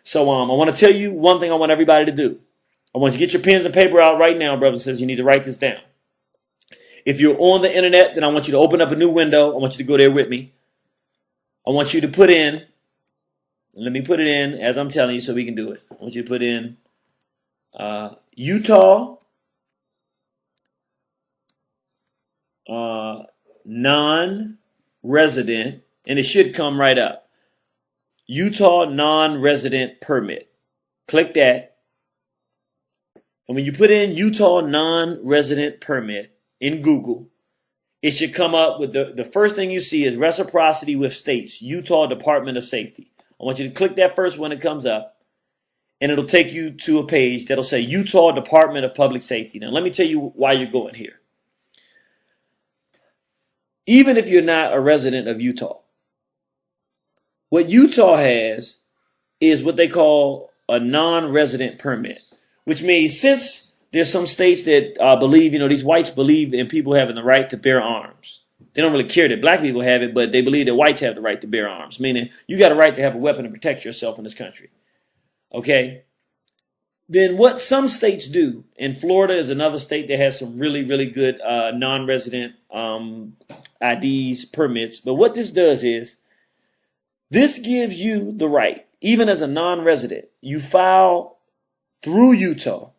So I want to tell you one thing I want everybody to do. I want you to get your pens and paper out right now, brothers and sisters. You need to write this down. If you're on the internet, then I want you to open up a new window. I want you to go there with me. I want you to put in, let me put it in as I'm telling you so we can do it. I want you to put in Utah non-resident, and it should come right up. Utah non-resident permit. Click that. And when you put in Utah non-resident permit in Google, it should come up with the first thing you see is reciprocity with states, Utah Department of Safety. I want you to click that first when it comes up, and it'll take you to a page that'll say Utah Department of Public Safety. Now, let me tell you why you're going here. Even if you're not a resident of Utah, what Utah has is what they call a non-resident permit, which means since there's some states that believe, these whites believe in people having the right to bear arms. They don't really care that black people have it, but they believe that whites have the right to bear arms, meaning you got a right to have a weapon to protect yourself in this country. Okay? Then what some states do, and Florida is another state that has some really, really good non-resident IDs, permits. But what this does is, this gives you the right, even as a non-resident, you file through Utah.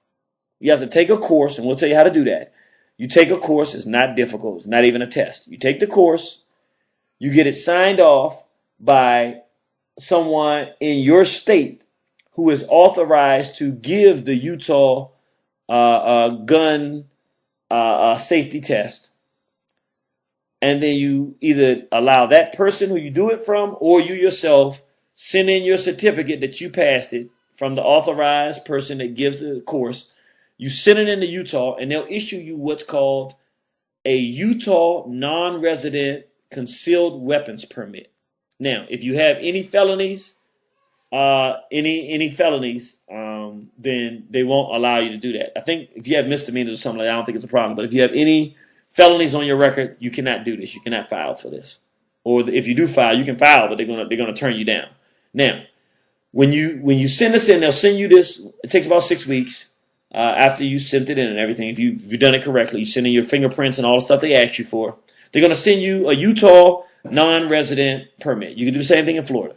You have to take a course, and we'll tell you how to do that. You take a course. It's not difficult. It's not even a test. You take the course. You get it signed off by someone in your state who is authorized to give the Utah gun safety test. And then you either allow that person who you do it from, or you yourself send in your certificate that you passed it from the authorized person that gives the course. You send it into Utah, and they'll issue you what's called a Utah non-resident concealed weapons permit. Now, if you have any felonies, then they won't allow you to do that. I think if you have misdemeanors or something like that, I don't think it's a problem. But if you have any felonies on your record, you cannot do this. You cannot file for this. Or if you do file, you can file, but they're gonna turn you down. Now, when you send this in, they'll send you this. It takes about 6 weeks after you sent it in and everything. If you've done it correctly, you send in your fingerprints and all the stuff they asked you for. They're gonna send you a Utah non-resident permit. You can do the same thing in Florida.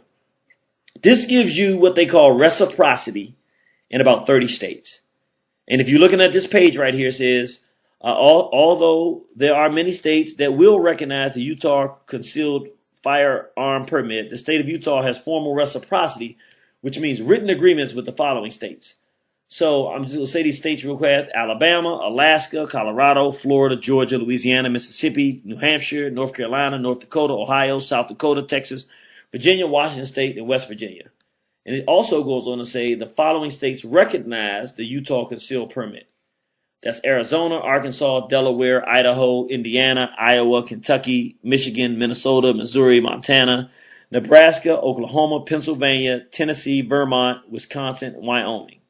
This gives you what they call reciprocity in about 30 states. And if you're looking at this page right here, it says, although there are many states that will recognize the Utah concealed firearm permit, the state of Utah has formal reciprocity, which means written agreements with the following states. So I'm just going to say these states real fast: Alabama, Alaska, Colorado, Florida, Georgia, Louisiana, Mississippi, New Hampshire, North Carolina, North Dakota, Ohio, South Dakota, Texas, Virginia, Washington State, and West Virginia. And it also goes on to say the following states recognize the Utah concealed permit. That's Arizona, Arkansas, Delaware, Idaho, Indiana, Iowa, Kentucky, Michigan, Minnesota, Missouri, Montana, Nebraska, Oklahoma, Pennsylvania, Tennessee, Vermont, Wisconsin, and Wyoming.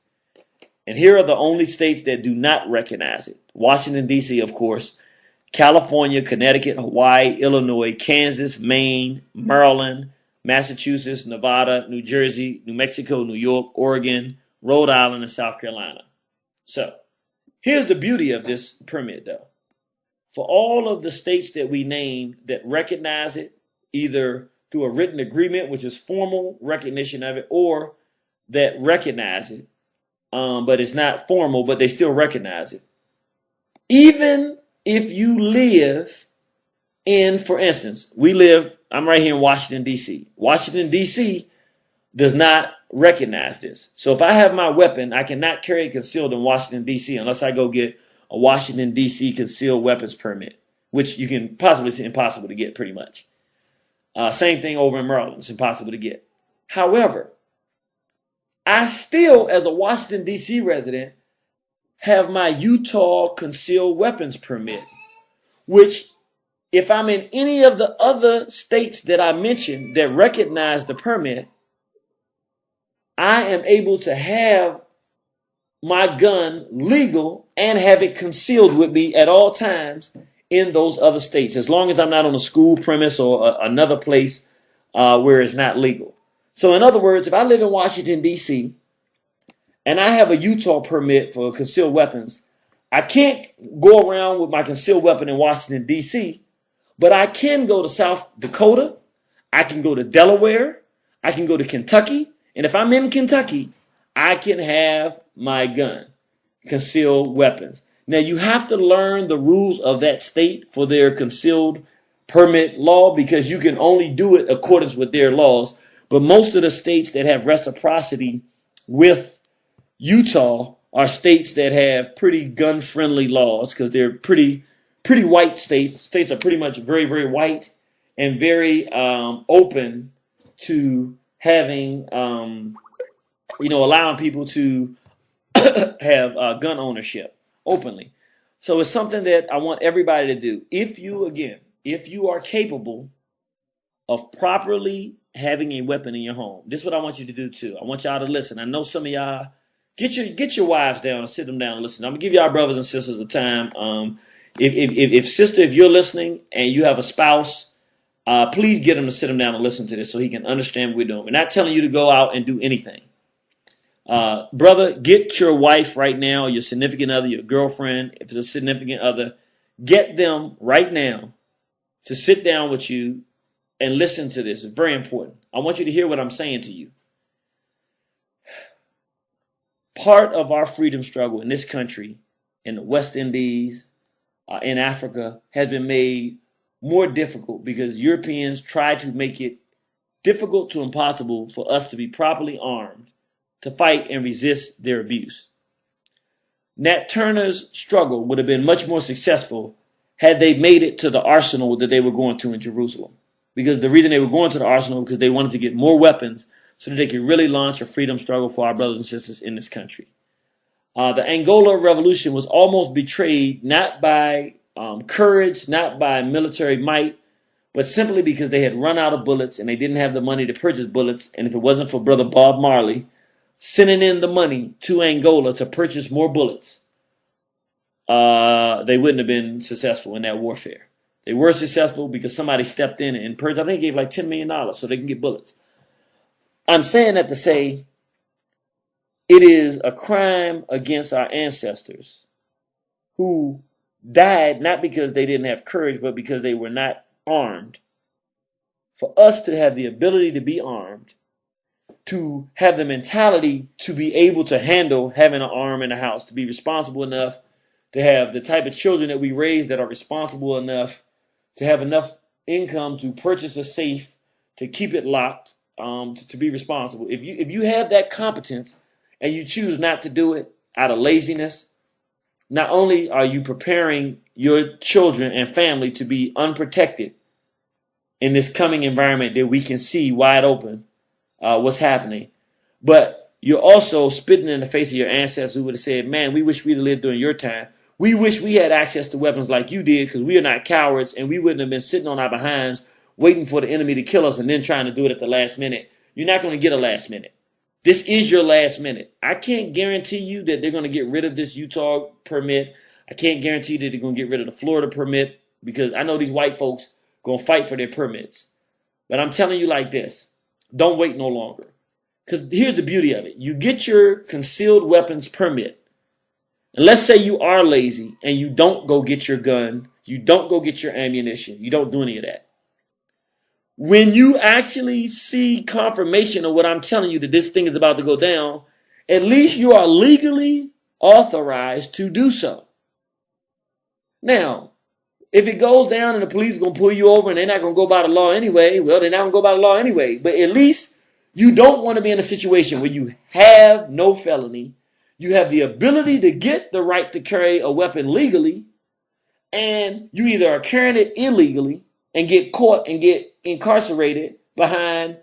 And here are the only states that do not recognize it. Washington, D.C., of course, California, Connecticut, Hawaii, Illinois, Kansas, Maine, Maryland, Massachusetts, Nevada, New Jersey, New Mexico, New York, Oregon, Rhode Island, and South Carolina. So, here's the beauty of this permit, though. For all of the states that we named that recognize it, either through a written agreement, which is formal recognition of it, or that recognize it, but it's not formal, but they still recognize it. Even if you live in, for instance, I'm right here in Washington, D.C. Washington, D.C. does not recognize this. So if I have my weapon, I cannot carry it concealed in Washington, D.C. unless I go get a Washington, D.C. concealed weapons permit, which you can possibly, it's impossible to get pretty much. Same thing over in Maryland. It's impossible to get. However, I still, as a Washington, D.C. resident, have my Utah concealed weapons permit, which if I'm in any of the other states that I mentioned that recognize the permit, I am able to have my gun legal and have it concealed with me at all times in those other states, as long as I'm not on a school premise or another place where it's not legal. So in other words, if I live in Washington, D.C., and I have a Utah permit for concealed weapons, I can't go around with my concealed weapon in Washington, D.C., but I can go to South Dakota, I can go to Delaware, I can go to Kentucky, and if I'm in Kentucky, I can have my gun, concealed weapons. Now, you have to learn the rules of that state for their concealed permit law because you can only do it according with their laws. But most of the states that have reciprocity with Utah are states that have pretty gun-friendly laws because they're pretty white states. States are pretty much very, very white and very open to having, allowing people to have gun ownership openly. So it's something that I want everybody to do. If you are capable of properly having a weapon in your home, this is what I want you to do too. I want y'all to listen. I know some of y'all get your wives down and sit them down and listen. I'm gonna give y'all brothers and sisters a time. If you're listening and you have a spouse, please get him to sit him down and listen to this so he can understand what we're doing. We're not telling you to go out and do anything. Brother, get your wife right now, your significant other, your girlfriend, if it's a significant other, get them right now to sit down with you and listen to this. It's very important. I want you to hear what I'm saying to you. Part of our freedom struggle in this country, in the West Indies, in Africa, has been made more difficult because Europeans tried to make it difficult to impossible for us to be properly armed to fight and resist their abuse. Nat Turner's struggle would have been much more successful had they made it to the arsenal that they were going to in Jerusalem. Because the reason they were going to the arsenal was because they wanted to get more weapons so that they could really launch a freedom struggle for our brothers and sisters in this country. The Angola Revolution was almost betrayed not by courage, not by military might, but simply because they had run out of bullets and they didn't have the money to purchase bullets. And if it wasn't for Brother Bob Marley sending in the money to Angola to purchase more bullets, they wouldn't have been successful in that warfare. They were successful because somebody stepped in and purchased, I think he gave like $10 million so they can get bullets. I'm saying that to say it is a crime against our ancestors who died not because they didn't have courage, but because they were not armed. For us to have the ability to be armed, to have the mentality to be able to handle having an arm in the house, to be responsible enough, to have the type of children that we raise that are responsible enough, to have enough income to purchase a safe, to keep it locked, to be responsible. If you have that competence and you choose not to do it out of laziness, not only are you preparing your children and family to be unprotected in this coming environment that we can see wide open what's happening, but you're also spitting in the face of your ancestors who would have said, man, we wish we'd have lived during your time. We wish we had access to weapons like you did because we are not cowards and we wouldn't have been sitting on our behinds waiting for the enemy to kill us and then trying to do it at the last minute. You're not going to get a last minute. This is your last minute. I can't guarantee you that they're going to get rid of this Utah permit. I can't guarantee that they're going to get rid of the Florida permit because I know these white folks going to fight for their permits. But I'm telling you like this, don't wait no longer. Because here's the beauty of it. You get your concealed weapons permit. And let's say you are lazy and you don't go get your gun, you don't go get your ammunition, you don't do any of that. When you actually see confirmation of what I'm telling you that this thing is about to go down, at least you are legally authorized to do so. Now, if it goes down and the police are going to pull you over and they're not going to go by the law anyway, well, they're not going to go by the law anyway. But at least you don't want to be in a situation where you have no felony. You have the ability to get the right to carry a weapon legally, and you either are carrying it illegally and get caught and get incarcerated behind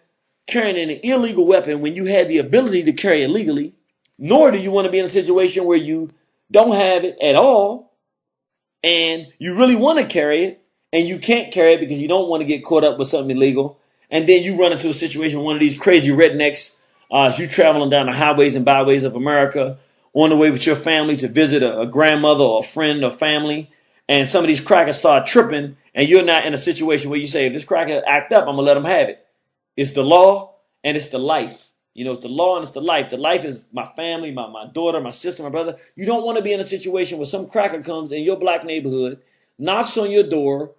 carrying an illegal weapon when you had the ability to carry it legally, nor do you want to be in a situation where you don't have it at all and you really want to carry it and you can't carry it because you don't want to get caught up with something illegal, and then you run into a situation with one of these crazy rednecks as you're traveling down the highways and byways of America on the way with your family to visit a grandmother or a friend or family, and some of these crackers start tripping, and you're not in a situation where you say, if this cracker act up, I'm going to let him have it. It's the law, and it's the life. It's the law and it's the life. The life is my family, my daughter, my sister, my brother. You don't want to be in a situation where some cracker comes in your black neighborhood, knocks on your door,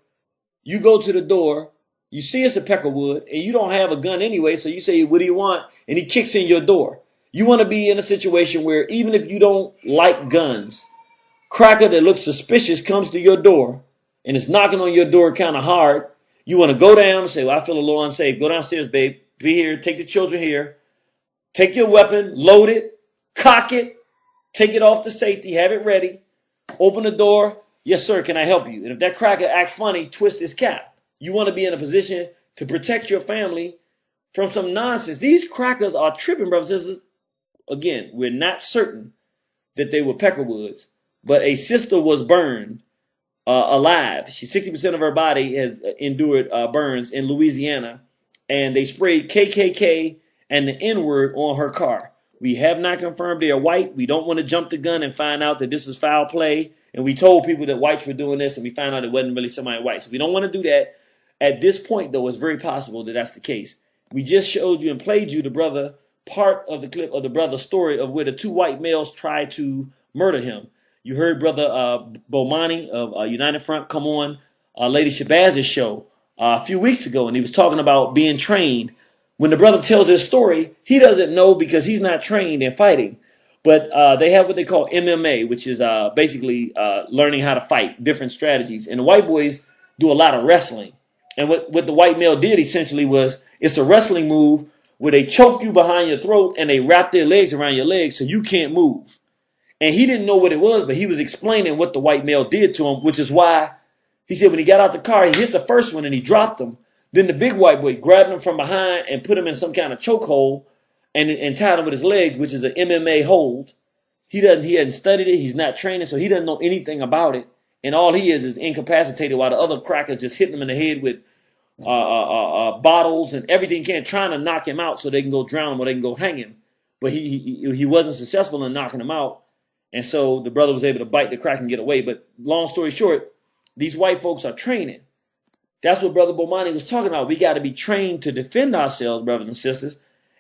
you go to the door, you see it's a Peckerwood, and you don't have a gun anyway, so you say, what do you want? And he kicks in your door. You want to be in a situation where even if you don't like guns, cracker that looks suspicious comes to your door and is knocking on your door kind of hard. You want to go down and say, well, I feel a little unsafe. Go downstairs, babe. Be here. Take the children here. Take your weapon, load it, cock it, take it off to safety, have it ready, open the door. Yes, sir, can I help you? And if that cracker act funny, twist his cap. You want to be in a position to protect your family from some nonsense. These crackers are tripping, brothers and sisters. Again, we're not certain that they were Peckerwoods, but a sister was burned alive. 60% of her body has endured burns in Louisiana, and they sprayed KKK and the N-word on her car. We have not confirmed they are white. We don't want to jump the gun and find out that this is foul play. And we told people that whites were doing this, and we found out it wasn't really somebody white. So we don't want to do that. At this point, though, it's very possible that that's the case. We just showed you and played you the brother part of the clip of the brother's story of where the two white males tried to murder him. You heard Brother Bomani of United Front come on Lady Shabazz's show a few weeks ago, and he was talking about being trained. When the brother tells his story, he doesn't know because he's not trained in fighting. But they have what they call MMA, which is basically learning how to fight, different strategies. And the white boys do a lot of wrestling. And what the white male did essentially was, it's a wrestling move where they choke you behind your throat and they wrap their legs around your legs so you can't move. And he didn't know what it was, but he was explaining what the white male did to him, which is why he said when he got out the car, he hit the first one and he dropped him. Then the big white boy grabbed him from behind and put him in some kind of chokehold and tied him with his leg, which is an MMA hold. He hadn't studied it. He's not training, so he doesn't know anything about it. And all he is incapacitated while the other crackers just hitting him in the head with bottles and everything trying to knock him out so they can go drown him or they can go hang him. But he wasn't successful in knocking him out. And so the brother was able to bite the crack and get away. But long story short, these white folks are training. That's what Brother Bomani was talking about. We got to be trained to defend ourselves, brothers and sisters.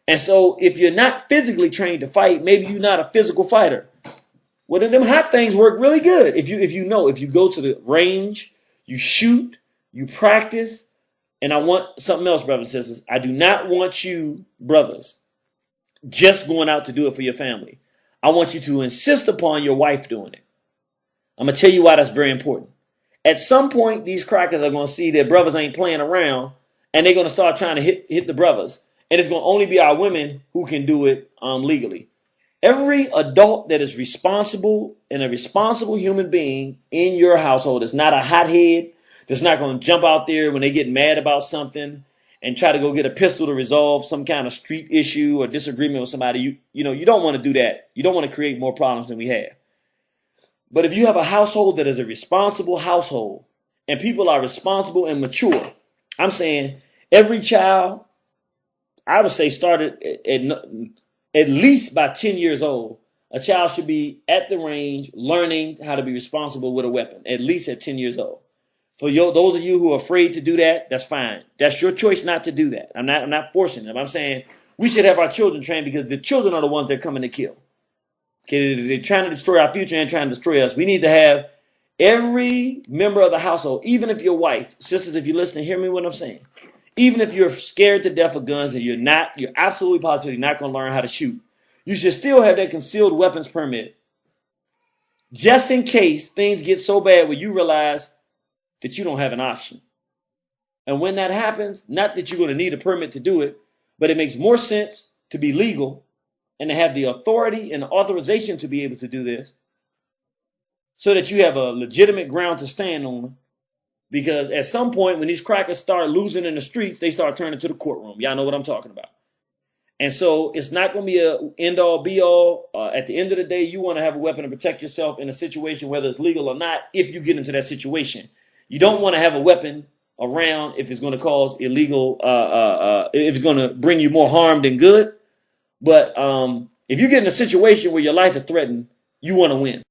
And so if you're not physically trained to fight, maybe you're not a physical fighter. Well, then them hot things work really good. If you go to the range, you shoot, you practice. And I want something else, brothers and sisters. I do not want you, brothers, just going out to do it for your family. I want you to insist upon your wife doing it. I'm going to tell you why that's very important. At some point, these crackers are going to see that brothers ain't playing around, and they're going to start trying to hit the brothers. And it's going to only be our women who can do it legally. Every adult that is responsible and a responsible human being in your household is not a hothead, that's not going to jump out there when they get mad about something and try to go get a pistol to resolve some kind of street issue or disagreement with somebody. You don't want to do that. You don't want to create more problems than we have. But if you have a household that is a responsible household and people are responsible and mature, I'm saying every child, I would say started at least by 10 years old, a child should be at the range learning how to be responsible with a weapon, at least at 10 years old. For those of you who are afraid to do that, that's fine. That's your choice not to do that. I'm not forcing them. I'm saying we should have our children trained because the children are the ones they're coming to kill. Okay, they're trying to destroy our future and trying to destroy us. We need to have every member of the household, even if your wife, sisters, if you're listening, hear me what I'm saying. Even if you're scared to death of guns and you're absolutely positively not going to learn how to shoot, you should still have that concealed weapons permit. Just in case things get so bad where you realize that you don't have an option. And when that happens, not that you're going to need a permit to do it, but it makes more sense to be legal and to have the authority and the authorization to be able to do this so that you have a legitimate ground to stand on. Because at some point when these crackers start losing in the streets, they start turning to the courtroom. Y'all know what I'm talking about. And so it's not going to be an end-all, be-all. At the end of the day, you want to have a weapon to protect yourself in a situation, whether it's legal or not, if you get into that situation. You don't want to have a weapon around if it's going to cause illegal, if it's going to bring you more harm than good. But if you get in a situation where your life is threatened, you want to win.